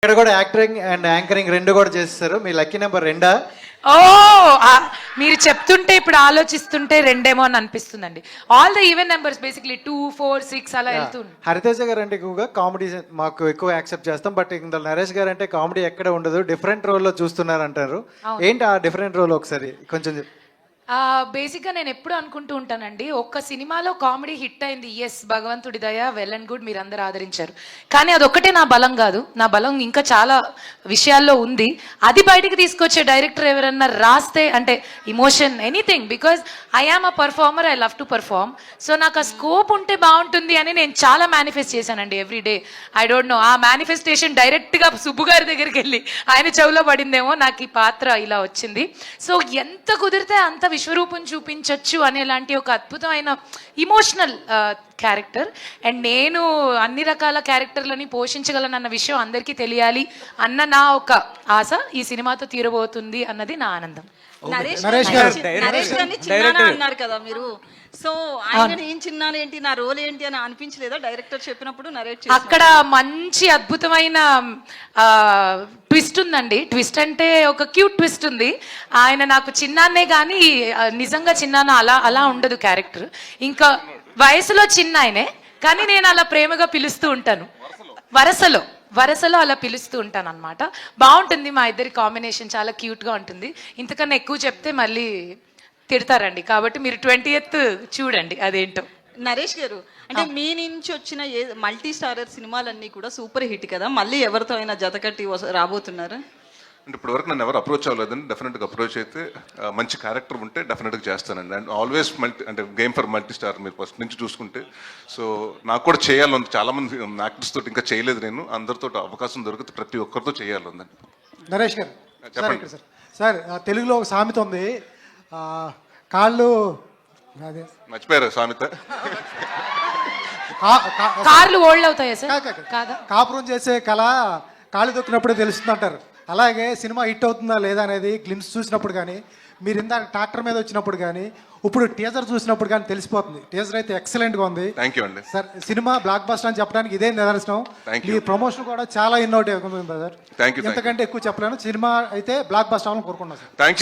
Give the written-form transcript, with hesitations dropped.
ఇక్కడ కూడా acting and anchoring రెండు కూడా చేస్తారు. మీ లక్కీ నెంబర్ 2. ఓ మీరు చెప్తుంటే ఇప్పుడు ఆలోచిస్తుంటే రెండేమో అని అనిపిస్తుందండి. All the even numbers basically 2, 4, 6 అలా వెళ్తుంది. హరితేజ గారు అంటే ఎక్కువగా కామెడీ మాకు ఎక్కువ యాక్సెప్ట్ చేస్తాం. బట్ ఇందులో నరేష్ గారు అంటే కామెడీ ఎక్కడ ఉండదు, డిఫరెంట్ రోల్లో చూస్తున్నారు అంటారు. ఏంటి ఆ డిఫరెంట్ రోల్ ఒకసారి కొంచెం బేసిక్గా నేను ఎప్పుడు అనుకుంటూ ఉంటానండి, ఒక్క సినిమాలో కామెడీ హిట్ అయింది, ఎస్ భగవంతుడి దయ, వెల్ అండ్ గుడ్, మీరు అందరు ఆదరించారు. కానీ అదొక్కటే నా బలం కాదు, నా బలం ఇంకా చాలా విషయాల్లో ఉంది. అది బయటికి తీసుకొచ్చే డైరెక్టర్ ఎవరన్నా రాస్తే అంటే emotion anything, because I am a performer, I love to perform. So నాకు ఆ స్కోప్ ఉంటే బాగుంటుంది అని నేను చాలా మేనిఫెస్ట్ చేశానండి every day. I don't know, ఆ మేనిఫెస్టేషన్ డైరెక్ట్గా సుబ్బు గారి దగ్గరికి వెళ్ళి ఆయన చెవులో పడిందేమో, నాకు ఈ పాత్ర ఇలా వచ్చింది. సో ఎంత కుదిరితే అంత విశ్వరూపం చూపించవచ్చు అనేలాంటి ఒక అద్భుతమైన ఇమోషనల్ క్యారెక్టర్. అండ్ నేను అన్ని రకాల క్యారెక్టర్లని పోషించగలనన్న విషయం అందరికీ తెలియాలి అన్న నా ఒక ఆశ ఈ సినిమాతో తీరబోతుంది అన్నది నా ఆనందం. నరేష్ గారిని చిన్నానా అన్నారు కదా మీరు, సో ఆయన ఏం చిన్నాను ఏంటి, నా రోల్ ఏంటి అని అనిపించలేదా డైరెక్టర్ చెప్పినప్పుడు నరేట్ చేసి? అక్కడ మంచి అద్భుతమైన ట్విస్ట్ ఉందండి. ట్విస్ట్ అంటే ఒక క్యూట్ ట్విస్ట్ ఉంది. ఆయన నాకు చిన్నాన్నే కానీ నిజంగా చిన్నాన్న అలా ఉండదు క్యారెక్టర్. ఇంకా వయసులో చిన్న ఆయనే, కానీ నేను అలా ప్రేమగా పిలుస్తూ ఉంటాను, వరసలో అలా పిలుస్తూ ఉంటాను అనమాట. బాగుంటుంది, మా ఇద్దరి కాంబినేషన్ చాలా క్యూట్గా ఉంటుంది. ఇంతకన్నా ఎక్కువ చెప్తే మళ్ళీ తిడతారండి, కాబట్టి మీరు 20th చూడండి అదేంటో. నరేష్ గారు అంటే మీ నుంచి వచ్చిన మల్టీ స్టారర్ సినిమాలన్నీ కూడా సూపర్ హిట్ కదా, మళ్ళీ ఎవరితో అయినా జతకట్టి రాబోతున్నారా? అంటే ఇప్పటివరకు నన్ను ఎవరు అప్రోచ్ అవ్వలేదండి. డెఫినెట్గా అప్రోచ్ అయితే మంచి క్యారెక్టర్ ఉంటే డెఫినెట్గా చేస్తానండి. అండ్ ఆల్వేస్ అంటే గేమ్ ఫర్ మల్టీ స్టార్ మీరు ఫస్ట్ నుంచి చూసుకుంటే. సో నాకు కూడా చేయాలని, చాలామంది యాక్టర్స్ తోటి ఇంకా చేయలేదు నేను, అందరితో అవకాశం దొరికితే ప్రతి ఒక్కరితో చేయాలండి. నరేష్ గారు చెప్పండి సార్. తెలుగులో ఒక సామెత ఉంది, కాళ్ళు అదే మర్చిపోయారు సామెత, కార్లు ఓల్డ్ అవుతాయా సార్? కాదా, కాపురం చేసే కళ కాళ్ళు దొక్కినప్పుడే తెలుస్తుంది అంటారు. అలాగే సినిమా హిట్ అవుతుందా లేదా అనేది గ్లిమ్స్ చూసినప్పుడు కానీ, మీరు ఇందాక ట్రాక్టర్ మీద వచ్చినప్పుడు కానీ, ఇప్పుడు టీజర్ చూసినప్పుడు కానీ తెలిసిపోతుంది. టీజర్ అయితే ఎక్సలెంట్గా ఉంది. థ్యాంక్ యూ అండి. సార్ సినిమా బ్లాక్ బస్టర్ అని చెప్పడానికి ఇదే నిదర్శనం. మీ ప్రమోషన్ కూడా చాలా ఇన్నోవేటివ్ ఉంది సార్. Thank you. ఎంతకంటే ఎక్కువ చెప్పలేను. సినిమా అయితే బ్లాక్ బస్టర్ అవ్వాలని కోరుకున్నాను సార్. Thank you.